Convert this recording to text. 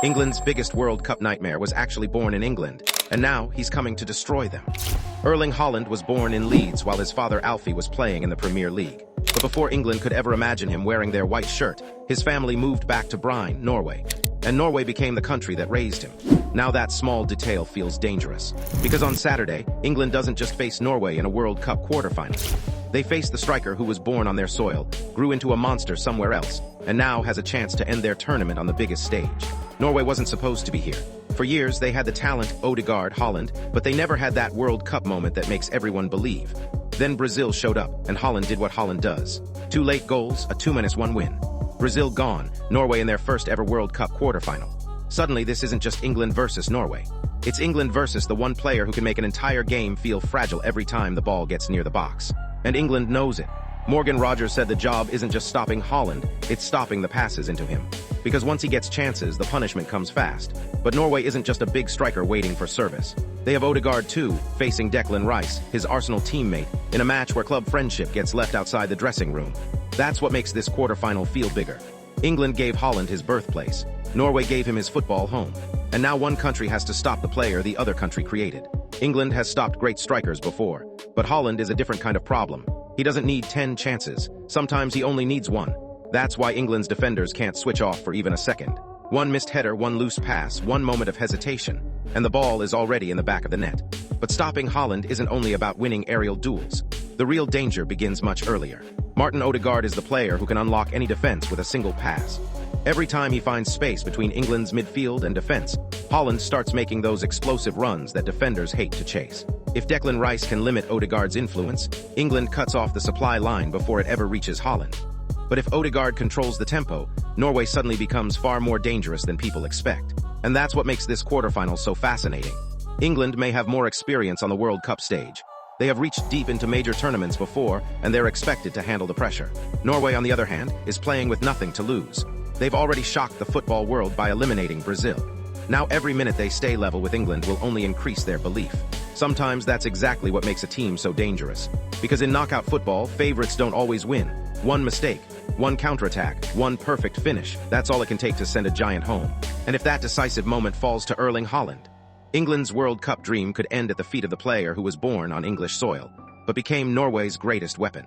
England's biggest World Cup nightmare was actually born in England, and now he's coming to destroy them. Erling Haaland was born in Leeds while his father Alfie was playing in the Premier League. But before England could ever imagine him wearing their white shirt, his family moved back to Brine, Norway. And Norway became the country that raised him. Now that small detail feels dangerous. Because on Saturday, England doesn't just face Norway in a World Cup quarterfinal. They face the striker who was born on their soil, grew into a monster somewhere else, and now has a chance to end their tournament on the biggest stage. Norway wasn't supposed to be here. For years, they had the talent Odegaard, Haaland, but they never had that World Cup moment that makes everyone believe. Then Brazil showed up, and Haaland did what Haaland does. 2 late goals, a 2-1 win. Brazil gone, Norway in their first ever World Cup quarterfinal. Suddenly, this isn't just England versus Norway. It's England versus the one player who can make an entire game feel fragile every time the ball gets near the box. And England knows it. Morgan Rogers said the job isn't just stopping Haaland, it's stopping the passes into him. Because once he gets chances, the punishment comes fast. But Norway isn't just a big striker waiting for service. They have Odegaard too, facing Declan Rice, his Arsenal teammate, in a match where club friendship gets left outside the dressing room. That's what makes this quarterfinal feel bigger. England gave Haaland his birthplace. Norway gave him his football home. And now one country has to stop the player the other country created. England has stopped great strikers before, but Haaland is a different kind of problem. He doesn't need 10 chances. Sometimes he only needs 1. That's why England's defenders can't switch off for even a second. 1 missed header, 1 loose pass, 1 moment of hesitation, and the ball is already in the back of the net. But stopping Haaland isn't only about winning aerial duels. The real danger begins much earlier. Martin Odegaard is the player who can unlock any defense with a single pass. Every time he finds space between England's midfield and defense, Haaland starts making those explosive runs that defenders hate to chase. If Declan Rice can limit Odegaard's influence, England cuts off the supply line before it ever reaches Haaland. But if Odegaard controls the tempo, Norway suddenly becomes far more dangerous than people expect. And that's what makes this quarterfinal so fascinating. England may have more experience on the World Cup stage. They have reached deep into major tournaments before, and they're expected to handle the pressure. Norway, on the other hand, is playing with nothing to lose. They've already shocked the football world by eliminating Brazil. Now every minute they stay level with England will only increase their belief. Sometimes that's exactly what makes a team so dangerous. Because in knockout football, favorites don't always win. 1 mistake, 1 counterattack, 1 perfect finish, that's all it can take to send a giant home. And if that decisive moment falls to Erling Haaland, England's World Cup dream could end at the feet of the player who was born on English soil, but became Norway's greatest weapon.